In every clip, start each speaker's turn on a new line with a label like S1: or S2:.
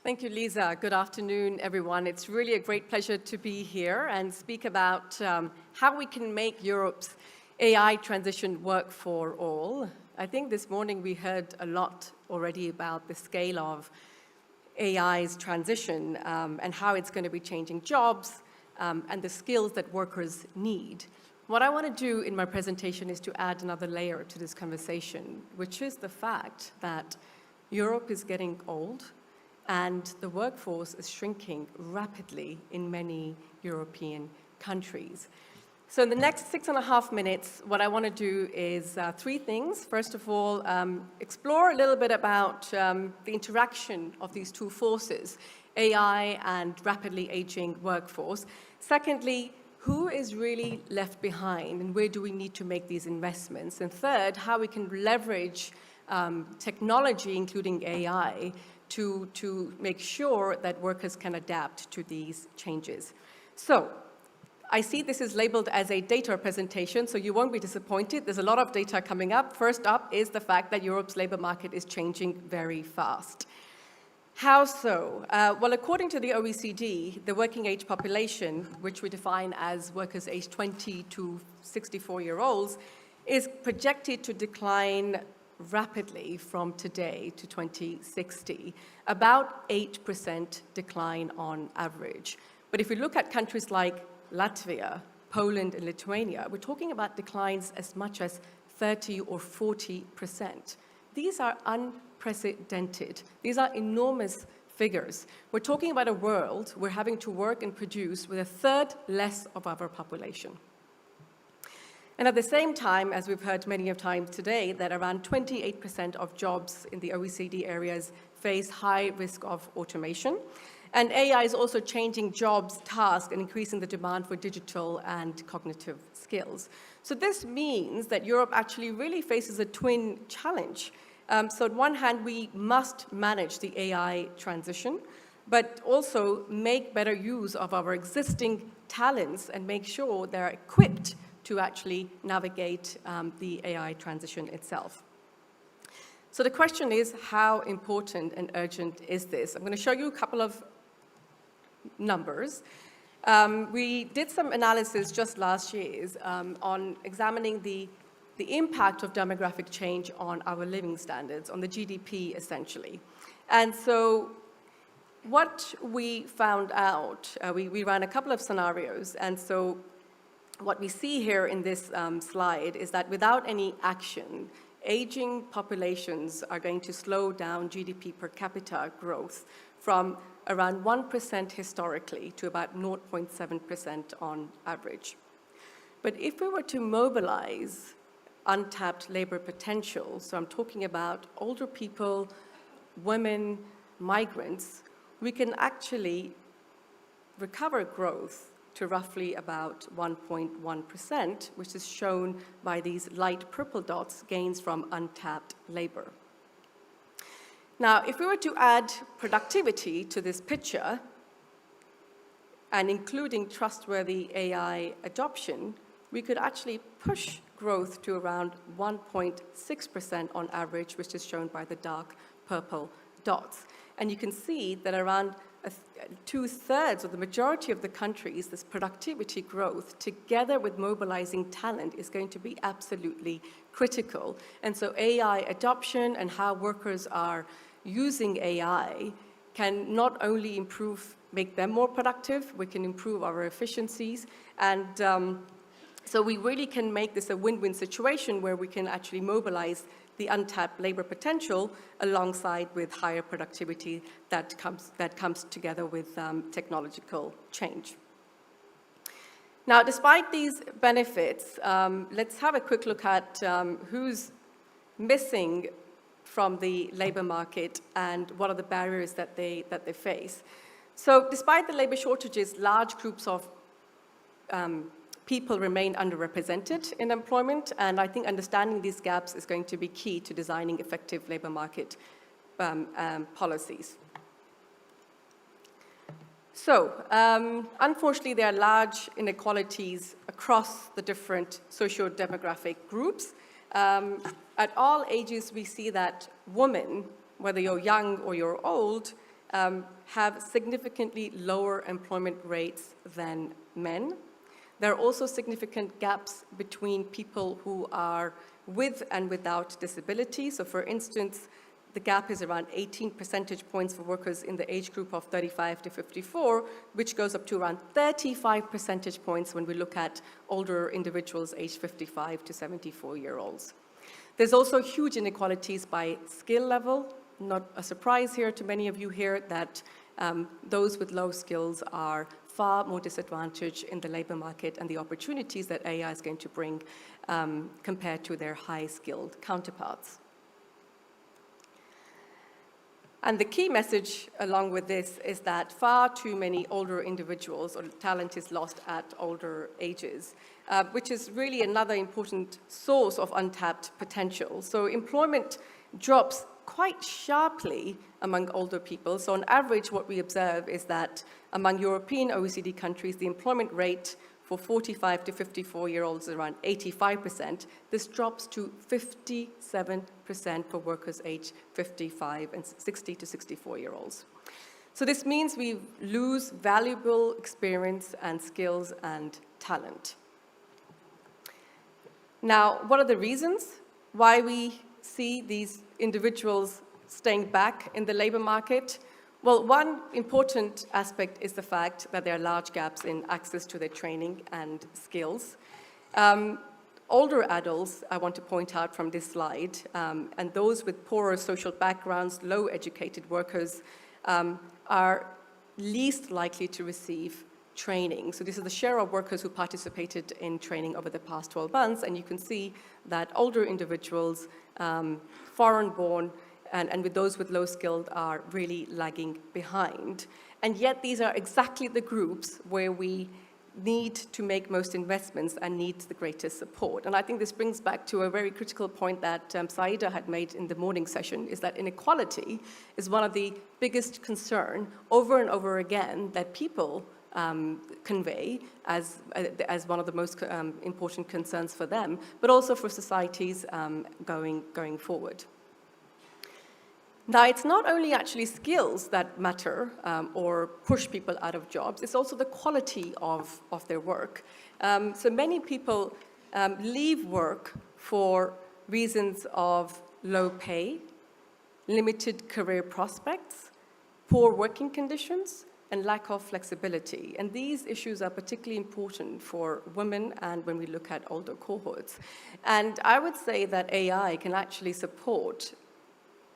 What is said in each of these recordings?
S1: Thank you, Lisa. Good afternoon, everyone. It's really a great pleasure to be here and speak about how we can make Europe's AI transition work for all. I think this morning we heard a lot already about the scale of AI's transition and how it's going to be changing jobs and the skills that workers need. What I want to do in my presentation is to add another layer to this conversation, which is the fact that Europe is getting old and the workforce is shrinking rapidly in many European countries. So in the next 6.5 minutes, what I want to do is three things. First of all, explore a little bit about the interaction of these two forces, AI and rapidly aging workforce. Secondly, who is really left behind and where do we need to make these investments? And third, how we can leverage technology, including AI, to make sure that workers can adapt to these changes. So I see this is labeled as a data presentation, so you won't be disappointed. There's a lot of data coming up. First up is the fact that Europe's labor market is changing very fast. How so? Well, according to the OECD, the working age population, which we define as workers aged 20 to 64-year-olds, is projected to decline rapidly from today to 2060, about 8% decline on average. But if we look at countries like Latvia, Poland, and Lithuania, we're talking about declines as much as 30 or 40%. These are unprecedented. These are enormous figures. We're talking about a world we're having to work and produce with a third less of our population. And at the same time, as we've heard many of times today, that around 28% of jobs in the OECD areas face high risk of automation. And AI is also changing jobs, tasks, and increasing the demand for digital and cognitive skills. So this means that Europe actually really faces a twin challenge. So on one hand, we must manage the AI transition, but also make better use of our existing talents and make sure they're equipped to actually navigate the AI transition itself. So the question is, how important and urgent is this? I'm going to show you a couple of numbers. We did some analysis just last year on examining the impact of demographic change on our living standards, on the GDP essentially. And so what we found out, we ran a couple of scenarios, and so what we see here in this slide is that without any action, aging populations are going to slow down GDP per capita growth from around 1% historically to about 0.7% on average. But if we were to mobilize untapped labor potential, so I'm talking about older people, women, migrants, we can actually recover growth to roughly about 1.1%, which is shown by these light purple dots, gains from untapped labor. Now, if we were to add productivity to this picture, and including trustworthy AI adoption, we could actually push growth to around 1.6% on average, which is shown by the dark purple dots. And you can see that around 2/3 of the majority of the countries, this productivity growth, together with mobilizing talent, is going to be absolutely critical. And so AI adoption and how workers are using AI can not only make them more productive, we can improve our efficiencies, and so we really can make this a win-win situation where we can actually mobilize the untapped labor potential alongside with higher productivity that comes together with technological change. Now, despite these benefits, let's have a quick look at who's missing from the labor market and what are the barriers that they face. So despite the labor shortages, large groups of people remain underrepresented in employment, and I think understanding these gaps is going to be key to designing effective labor market policies. So, unfortunately, there are large inequalities across the different socio-demographic groups. At all ages, we see that women, whether you're young or you're old, have significantly lower employment rates than men. There are also significant gaps between people who are with and without disability. So for instance, the gap is around 18 percentage points for workers in the age group of 35 to 54, which goes up to around 35 percentage points when we look at older individuals aged 55 to 74-year-olds. There's also huge inequalities by skill level. Not a surprise here to many of you here that those with low skills are far more disadvantaged in the labor market and the opportunities that AI is going to bring compared to their high-skilled counterparts. And the key message along with this is that far too many older individuals or talent is lost at older ages, which is really another important source of untapped potential. So employment drops quite sharply among older people. So on average, what we observe is that among European OECD countries, the employment rate for 45 to 54-year-olds is around 85%. This drops to 57% for workers aged 55 and 60 to 64-year-olds. So this means we lose valuable experience and skills and talent. Now, what are the reasons why we see these individuals staying back in the labor market? Well, one important aspect is the fact that there are large gaps in access to their training and skills. Older adults, I want to point out from this slide, and those with poorer social backgrounds, low educated workers, are least likely to receive training. So this is the share of workers who participated in training over the past 12 months, and you can see that older individuals, foreign-born, and with those with low skills are really lagging behind. And yet these are exactly the groups where we need to make most investments and need the greatest support. And I think this brings back to a very critical point that Saida had made in the morning session, is that inequality is one of the biggest concern over and over again that people convey as one of the most important concerns for them, but also for societies going forward. Now, it's not only actually skills that matter or push people out of jobs, it's also the quality of their work. So many people leave work for reasons of low pay, limited career prospects, poor working conditions, and lack of flexibility. And these issues are particularly important for women and when we look at older cohorts. And I would say that AI can actually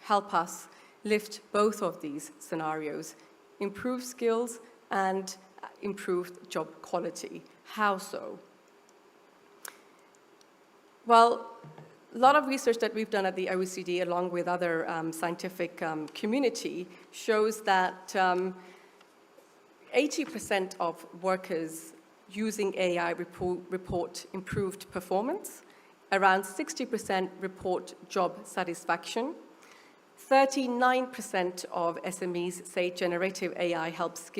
S1: help us lift both of these scenarios, improve skills and improve job quality. How so? Well, a lot of research that we've done at the OECD, along with other scientific community, shows that 80% of workers using AI report improved performance. Around 60% report job satisfaction. 39% of SMEs say generative AI helps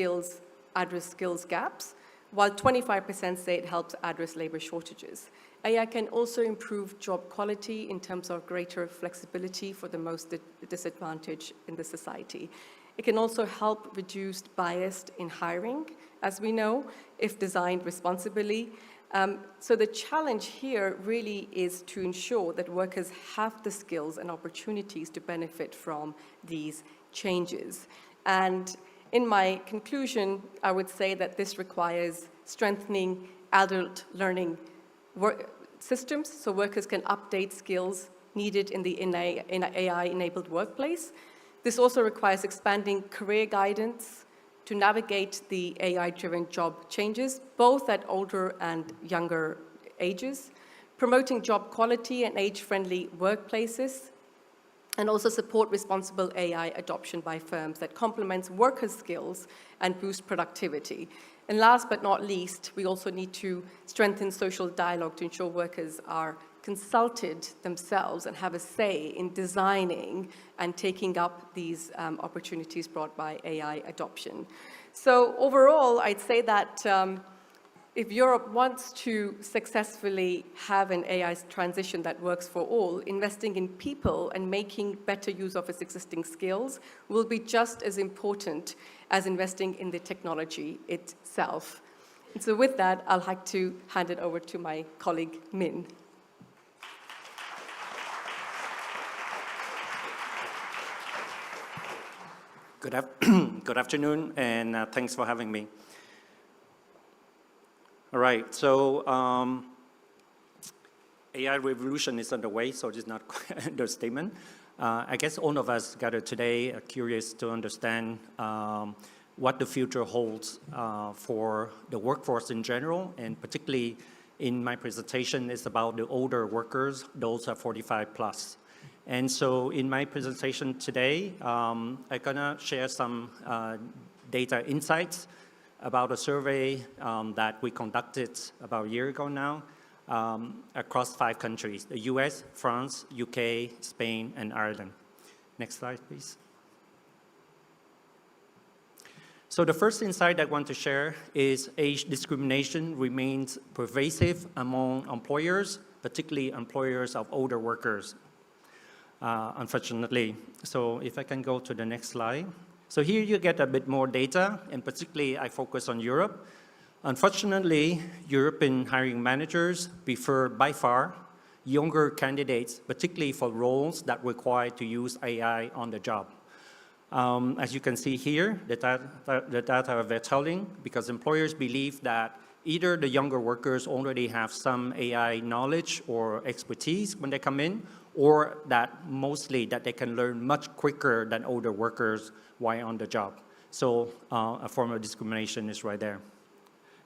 S1: address skills gaps, while 25% say it helps address labor shortages. AI can also improve job quality in terms of greater flexibility for the most disadvantaged in the society. It can also help reduce bias in hiring, as we know, if designed responsibly. So the challenge here really is to ensure that workers have the skills and opportunities to benefit from these changes. And in my conclusion, I would say that this requires strengthening adult learning systems so workers can update skills needed in the AI-enabled workplace. This also requires expanding career guidance to navigate the AI-driven job changes, both at older and younger ages, promoting job quality and age-friendly workplaces, and also support responsible AI adoption by firms that complements workers' skills and boost productivity. And last but not least, we also need to strengthen social dialogue to ensure workers are consulted themselves and have a say in designing and taking up these opportunities brought by AI adoption. So overall, I'd say that if Europe wants to successfully have an AI transition that works for all, investing in people and making better use of its existing skills will be just as important as investing in the technology itself. And so with that, I'll like to hand it over to my colleague, Min.
S2: Good afternoon, and thanks for having me. All right, so AI revolution is underway, so it's not quite an understatement. I guess all of us gathered today are curious to understand what the future holds for the workforce in general, and particularly in my presentation is about the older workers, those are 45 plus. And so in my presentation today, I'm gonna share some data insights about a survey that we conducted about a year ago now across 5 countries, the US, France, UK, Spain, and Ireland. Next slide, please. So the first insight I want to share is age discrimination remains pervasive among employers, particularly employers of older workers, unfortunately. So if I can go to the next slide. So here you get a bit more data, and particularly I focus on Europe. Unfortunately, European hiring managers prefer by far younger candidates, particularly for roles that require to use AI on the job. As you can see here, the data are very telling because employers believe that either the younger workers already have some AI knowledge or expertise when they come in, or that mostly that they can learn much quicker than older workers while on the job. So a form of discrimination is right there.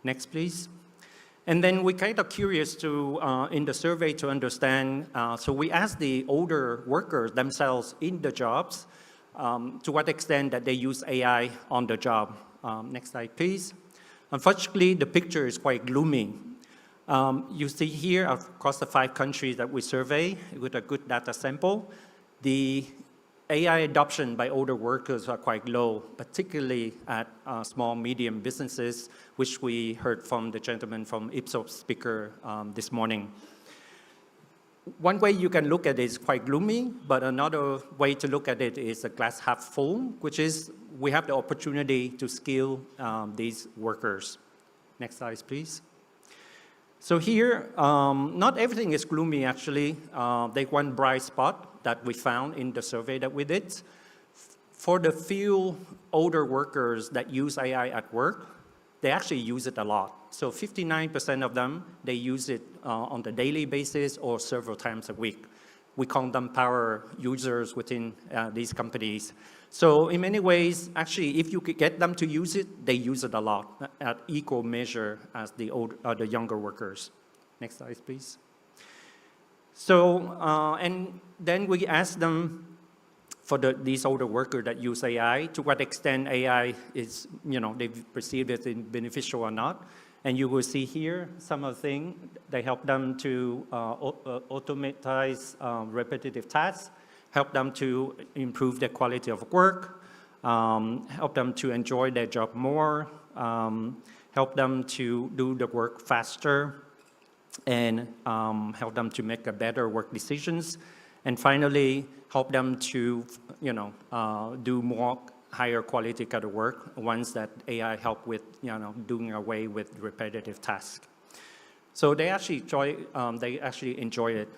S2: Next, please. And then we kind of curious to, in the survey to understand, so we asked the older workers themselves in the jobs to what extent that they use AI on the job. Next slide, please. Unfortunately, the picture is quite gloomy. You see here across the 5 countries that we survey with a good data sample, the AI adoption by older workers are quite low, particularly at small, medium businesses, which we heard from the gentleman from Ipsos speaker this morning. One way you can look at it is quite gloomy, but another way to look at it is a glass half full, which is we have the opportunity to skill these workers. Next slide, please. So here, not everything is gloomy actually. There's one bright spot that we found in the survey that we did. For the few older workers that use AI at work, they actually use it a lot. So 59% of them, they use it on the daily basis or several times a week. We call them power users within these companies. So in many ways, actually, if you could get them to use it, they use it a lot at equal measure as the younger workers. Next slide, please. So, and then we ask them for these older workers that use AI, to what extent AI is, they perceive it as beneficial or not. And you will see here some of the things. They help them to automatize repetitive tasks, help them to improve their quality of work, help them to enjoy their job more, help them to do the work faster, and help them to make better work decisions. And finally, help them to do more higher quality kind of work once that AI help with doing away with repetitive tasks. So they actually enjoy it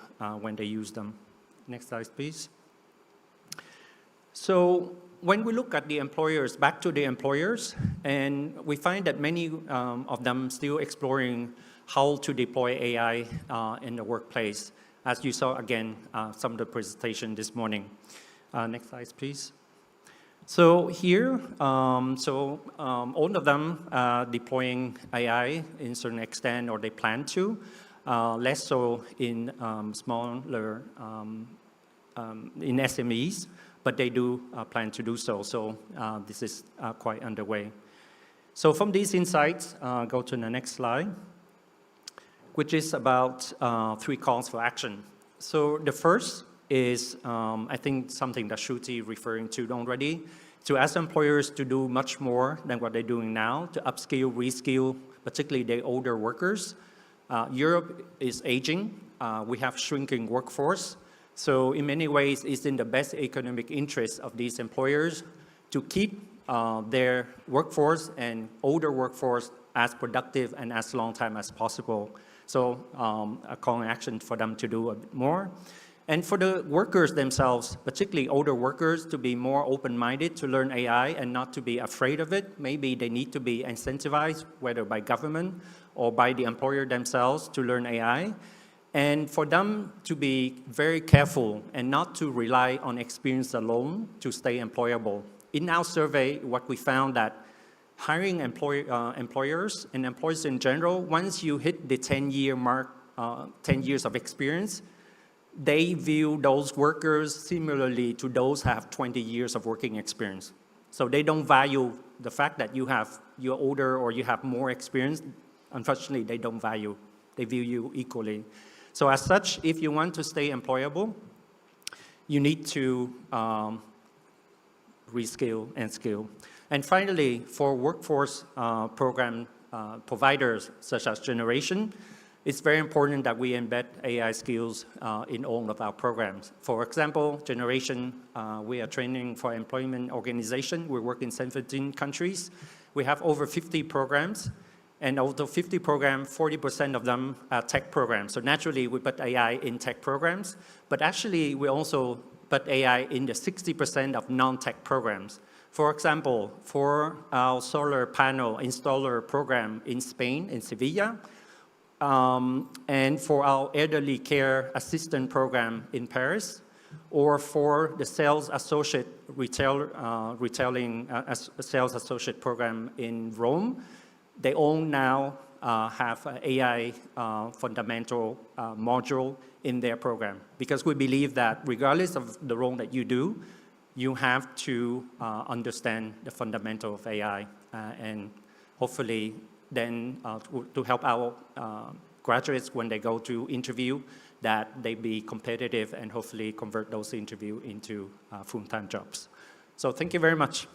S2: when they use them. Next slide, please. So when we look at the employers, back to the employers, and we find that many of them still exploring how to deploy AI in the workplace, as you saw again some of the presentation this morning. Next slide, please. So here, all of them are deploying AI in certain extent, or they plan to, less so in smaller, in SMEs, but they do plan to do so. So this is quite underway. So from these insights, go to the next slide, which is about 3 calls for action. So the first is, I think, something that Shruti referring to already, to ask employers to do much more than what they're doing now, to upskill, reskill, particularly the older workers. Europe is aging. We have shrinking workforce. So in many ways, it's in the best economic interest of these employers to keep their workforce and older workforce as productive and as long time as possible. So a call to action for them to do a bit more. And for the workers themselves, particularly older workers, to be more open-minded to learn AI and not to be afraid of it. Maybe they need to be incentivized, whether by government or by the employer themselves, to learn AI. And for them to be very careful and not to rely on experience alone to stay employable. In our survey, what we found that hiring employers and employers in general, once you hit the 10-year mark, 10 years of experience, they view those workers similarly to those who have 20 years of working experience. So they don't value the fact that you're older or you have more experience. Unfortunately, they don't value. They view you equally. So as such, if you want to stay employable, you need to reskill and skill. And finally, for workforce program providers such as Generation, it's very important that we embed AI skills in all of our programs. For example, Generation, we are training for employment organization. We work in 17 countries. We have over 50 programs. And out of 50 programs, 40% of them are tech programs. So naturally, we put AI in tech programs. But actually, we also put AI in the 60% of non-tech programs. For example, for our solar panel installer program in Spain, in Sevilla, and for our elderly care assistant program in Paris, or for the sales associate sales associate program in Rome, they all now have an AI fundamental module in their program. Because we believe that regardless of the role that you do, you have to understand the fundamental of AI and hopefully then to help our graduates when they go to interview, that they be competitive and hopefully convert those interviews into full-time jobs. So thank you very much.